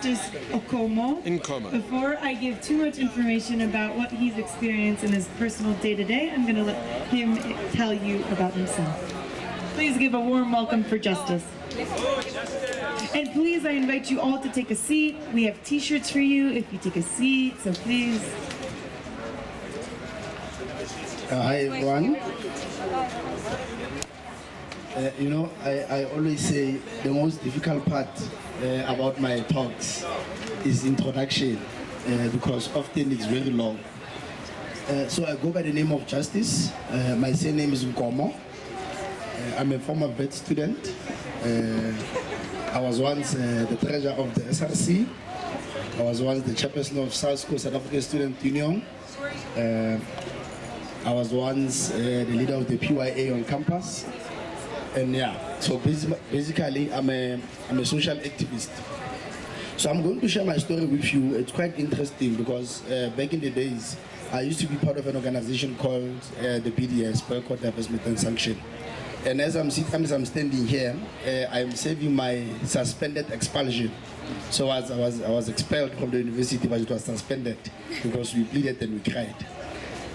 Justice Nkomo. Before I give too much information about what he's experienced in his personal day-to-day, I'm going to let him tell you about himself. Please give a warm welcome for Justice. And please, I invite you all to take a seat. We have t-shirts for you if you take a seat, so please. Hi everyone. I always say the most difficult part about my talks is introduction because often it's very long. So I go by the name of Justice. My surname is Nkomo. I'm a former vet student. I was once the treasurer of the SRC. I was once the chairperson of South African Student Union. I was once the leader of the PYA on campus. And yeah, so basically I'm a social activist. So I'm going to share my story with you. It's quite interesting because back in the days, I used to be part of an organization called the BDS, Boycott, Divestment and Sanction. And as I'm standing here, I'm serving my suspended expulsion. So I was expelled from the university, but it was suspended because we pleaded and we cried.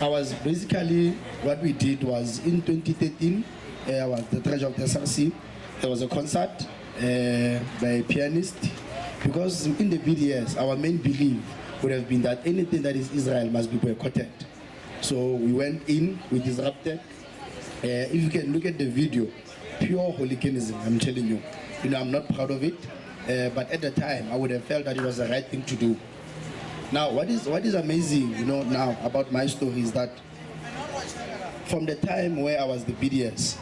I was basically, what we did was in 2013, I was the treasurer of the SRC. There was a concert by a pianist. Because in the BDS, our main belief would have been that anything that is Israel must be boycotted. So we went in, we disrupted. If you can look at the video, pure hooliganism, I'm telling you. I'm not proud of it, but at the time, I would have felt that it was the right thing to do. Now, what is amazing, now about my story is that from the time where I was the BDS,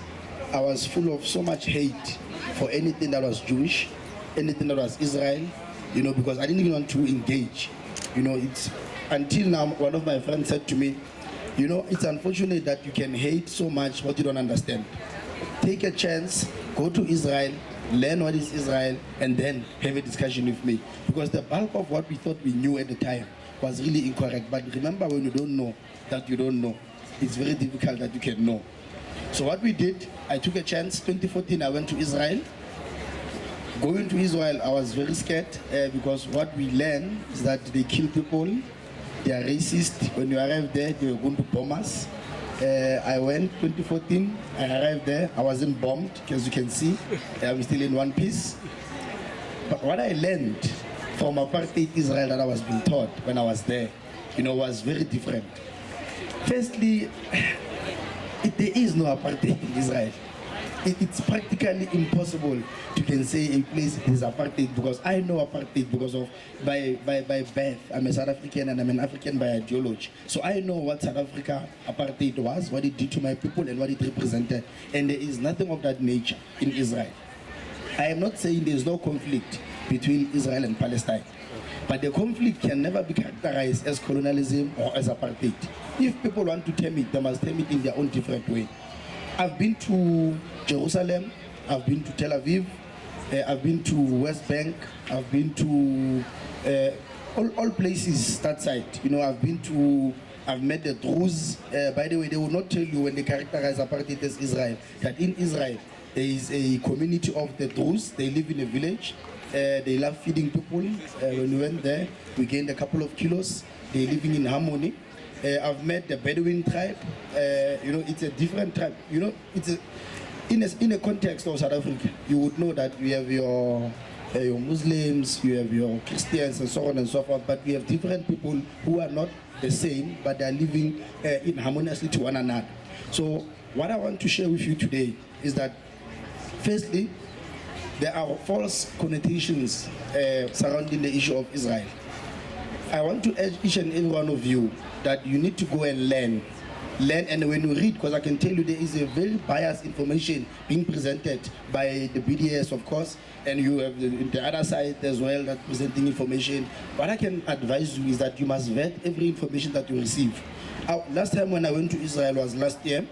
I was full of so much hate for anything that was Jewish, anything that was Israel, because I didn't even want to engage. It's until now, one of my friends said to me, it's unfortunate that you can hate so much what you don't understand. Take a chance, go to Israel, learn what is Israel, and then have a discussion with me. Because the bulk of what we thought we knew at the time was really incorrect. But remember, when you don't know that you don't know, it's very difficult that you can know. So what we did, I took a chance. 2014, I went to Israel. Going to Israel, I was very scared because what we learned is that they kill people, they are racist. When you arrive there, they were going to bomb us. I went 2014, I arrived there, I wasn't bombed, as you can see. I'm still in one piece. But what I learned from apartheid Israel that I was being taught when I was there, was very different. Firstly, there is no apartheid in Israel. It's practically impossible to can say a place is apartheid because I know apartheid because of by birth. I'm a South African and I'm an African by ideology. So I know what South Africa apartheid was, what it did to my people and what it represented. And there is nothing of that nature in Israel. I am not saying there is no conflict between Israel and Palestine. But the conflict can never be characterized as colonialism or as apartheid. If people want to term it, they must term it in their own different way. I've been to Jerusalem, I've been to Tel Aviv, I've been to West Bank, I've been to all places that side. I've met the Druze. By the way, they will not tell you when they characterize apartheid as Israel, that in Israel there is a community of the Druze. They live in a village. They love feeding people. When we went there, we gained a couple of kilos. They're living in harmony. I've met the Bedouin tribe. It's a different tribe. It's in a context of South Africa, you would know that we have your Muslims, you have your Christians, and so on and so forth. But we have different people who are not the same, but they are living in harmoniously to one another. So what I want to share with you today is that, firstly, there are false connotations surrounding the issue of Israel. I want to urge each and every one of you that you need to go and learn, and when you read, because I can tell you there is a very biased information being presented by the BDS, of course, and you have the other side as well that presenting information. What I can advise you is that you must vet every information that you receive. Last time when I went to Israel was last year.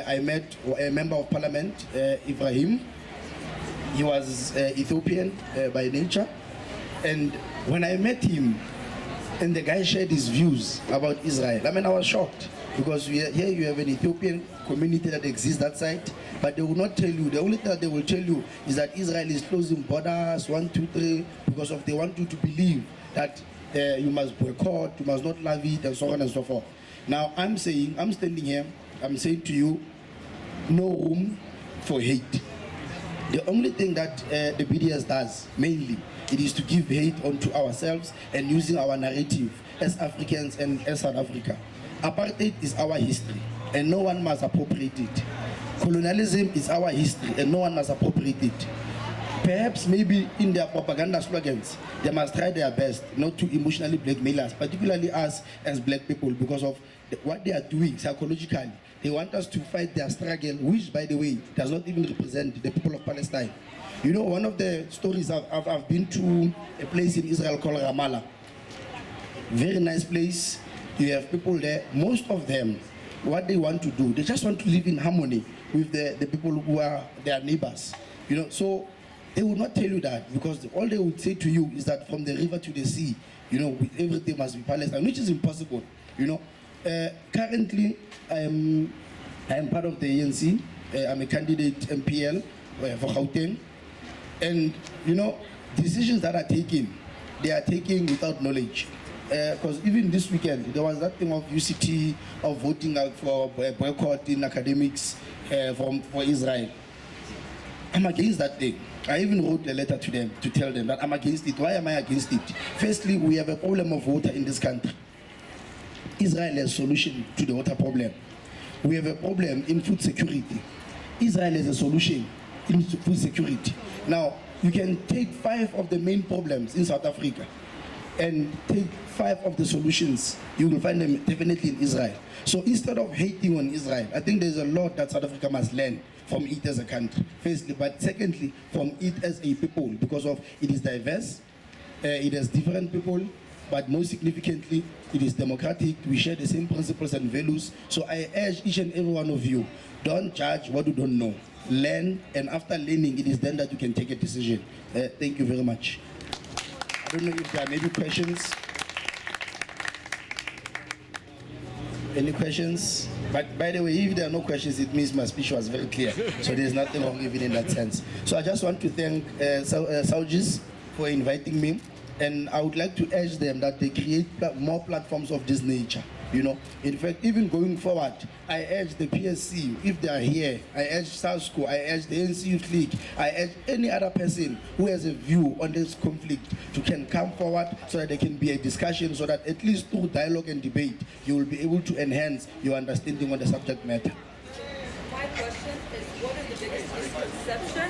I met a member of parliament, Ibrahim. He was Ethiopian by nature, and when I met him, and the guy shared his views about Israel, I was shocked. Because here you have an Ethiopian community that exists that side, but they will not tell you. The only thing that they will tell you is that Israel is closing borders, 1, 2, 3, because of they want you to believe that you must boycott, you must not love it, and so on and so forth. Now I'm standing here, I'm saying to you, no room for hate. The only thing that the BDS does, mainly, it is to give hate onto ourselves and using our narrative as Africans and as South Africa. Apartheid is our history, and no one must appropriate it. Colonialism is our history, and no one must appropriate it. Perhaps maybe in their propaganda slogans, they must try their best not to emotionally blackmail us, particularly us as black people, because of what they are doing psychologically. They want us to fight their struggle, which, by the way, does not even represent the people of Palestine. You know, one of the stories, I've been to a place in Israel called Ramallah. Very nice place. You have people there. Most of them, what they want to do, they just want to live in harmony with the people who are their neighbors. You know, so they will not tell you that, because all they would say to you is that from the river to the sea, you know, everything must be Palestine, which is impossible. You know, currently I am part of the ANC. I'm a candidate MPL for Gauteng, and you know, decisions that are taken, they are taken without knowledge. Because even this weekend, there was that thing of UCT of voting out for boycott in academics for Israel. I'm against that thing. I even wrote a letter to them to tell them that I'm against it. Why am I against it? Firstly, we have a problem of water in this country. Israel has a solution to the water problem. We have a problem in food security. Israel has a solution in food security. Now, you can take 5 of the main problems in South Africa and take 5 of the solutions. You will find them definitely in Israel. So instead of hating on Israel, I think there's a lot that South Africa must learn from it as a country, firstly, but secondly, from it as a people, because of it is diverse, it has different people, but most significantly, it is democratic. We share the same principles and values. So I urge each and every one of you, don't judge what you don't know. Learn, and after learning, it is then that you can take a decision. Thank you very much. I don't know if there are maybe questions. Any questions? But by the way, if there are no questions, it means my speech was very clear. So there's nothing wrong even in that sense. So I just want to thank Saujis for inviting me. And I would like to urge them that they create more platforms of this nature. You know, in fact, even going forward, I urge the PSC, if they are here, I urge SASCO, I urge the ANC Youth League, I urge any other person who has a view on this conflict to can come forward so that there can be a discussion, so that at least through dialogue and debate, you will be able to enhance your understanding on the subject matter. My question is, what is the biggest misconception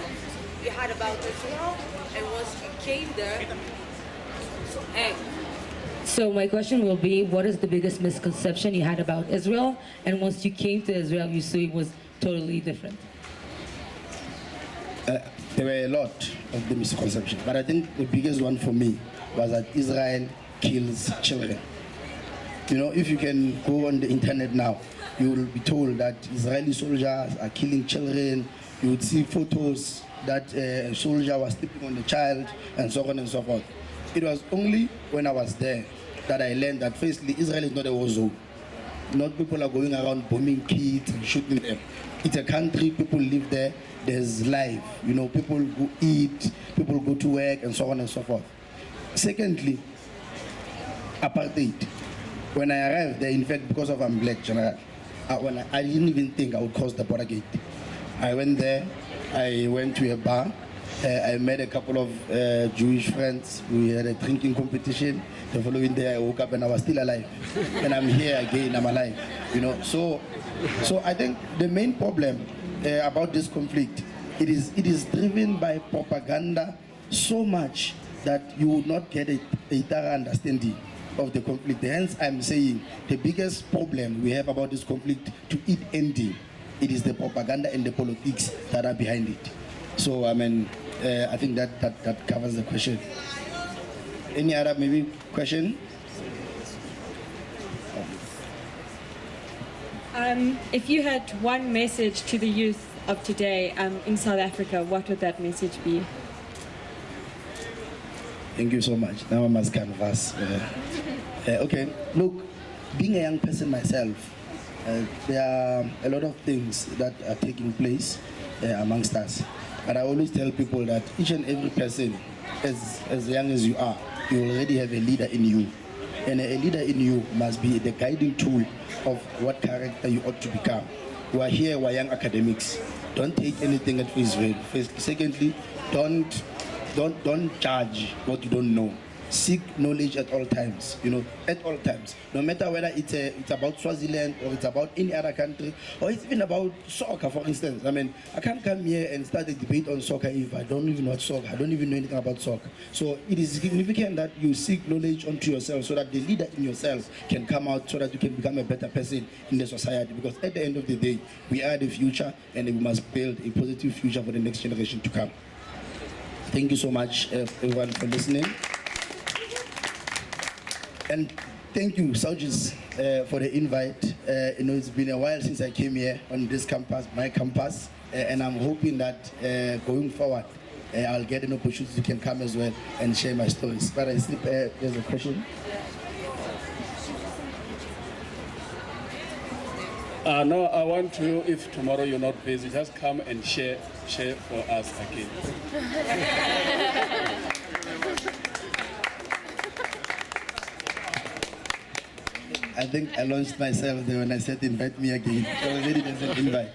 you had about Israel, and once you came there, So my question will be, what is the biggest misconception you had about Israel? And once you came to Israel, you saw it was totally different. There were a lot of the misconceptions, but I think the biggest one for me was that Israel kills children. You know, if you can go on the internet now, you will be told that Israeli soldiers are killing children. You would see photos that a soldier was sleeping on the child, and so on and so forth. It was only when I was there that I learned that firstly, Israel is not a war zone. Not people are going around bombing kids and shooting them. It's a country, people live there, there's life. You know, people go eat, people go to work, and so on and so forth. Secondly, apartheid. When I arrived there, in fact, because of I'm black, general, I didn't even think I would cross the border gate. I went there, I went to a bar, I met a couple of Jewish friends. We had a drinking competition. The following day I woke up and I was still alive. And I'm here again, I'm alive. You know, so I think the main problem about this conflict, it is driven by propaganda so much that you will not get a thorough understanding of the conflict. Hence I'm saying the biggest problem we have about this conflict, to it ending, it is the propaganda and the politics that are behind it. So I mean, I think that covers the question. Any other maybe question? If you had one message to the youth of today in South Africa, what would that message be? Thank you so much. Now I must canvas. Okay, look, being a young person myself, there are a lot of things that are taking place. amongst us. But I always tell people that each and every person, as young as you are, you already have a leader in you. And a leader in you must be the guiding tool of what character you ought to become. We are here, we are young academics. Don't take anything at face value. Secondly, don't judge what you don't know. Seek knowledge at all times, at all times. No matter whether it's about Swaziland or it's about any other country, or it's even about soccer, for instance. I mean, I can't come here and start a debate on soccer if I don't even watch soccer. I don't even know anything about soccer. So it is significant that you seek knowledge onto yourself so that the leader in yourself can come out so that you can become a better person in the society. Because at the end of the day, we are the future and we must build a positive future for the next generation to come. Thank you so much, everyone, for listening. And thank you, Saujis, for the invite. It's been a while since I came here on this campus, my campus, and I'm hoping that going forward, I'll get an opportunity to come as well and share my stories. But I see there's a question. No, I want to, if tomorrow you're not busy, just come and share for us again. I think I launched myself there when I said invite me again. So already there's an invite.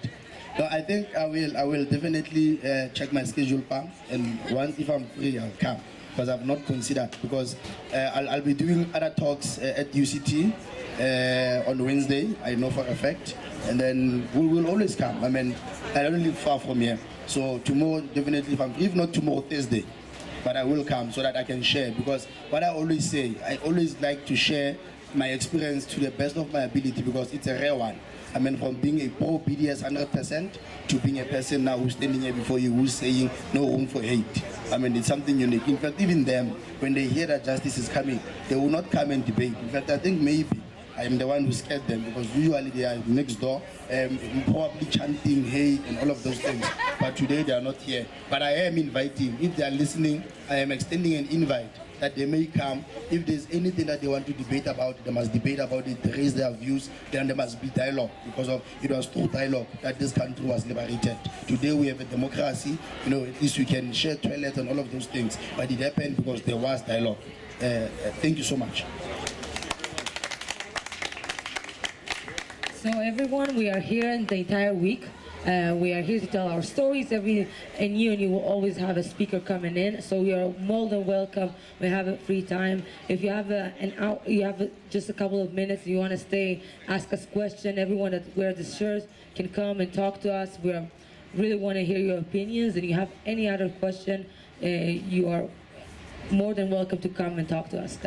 No, I think I will definitely check my schedule, Pam, and once if I'm free, I'll come. Because I've not considered, because I'll be doing other talks at UCT on Wednesday, I know for a fact, and then we will always come. I mean, I don't live far from here. So tomorrow, definitely, if not tomorrow, Thursday, but I will come so that I can share, because what I always say, I always like to share my experience to the best of my ability, because it's a rare one. I mean, from being a pro BDS 100% to being a person now who's standing here before you who's saying no room for hate. I mean, it's something unique. In fact, even them, when they hear that justice is coming, they will not come and debate. In fact, I think maybe I am the one who scared them, because usually they are next door, probably chanting hate and all of those things. But today they are not here. But I am inviting. If they are listening, I am extending an invite that they may come. If there's anything that they want to debate about, they must debate about it, raise their views, then there must be dialogue, because it was through dialogue that this country was liberated. Today we have a democracy, at least we can share toilets and all of those things, but it happened because there was dialogue. Thank you so much. So everyone, we are here the entire week. We are here to tell our stories, and you will always have a speaker coming in. So we are more than welcome. We have a free time. If you have just a couple of minutes, you want to stay, ask us questions. Everyone that wears the shirts can come and talk to us. We really want to hear your opinions. And you have any other question, you are more than welcome to come and talk to us.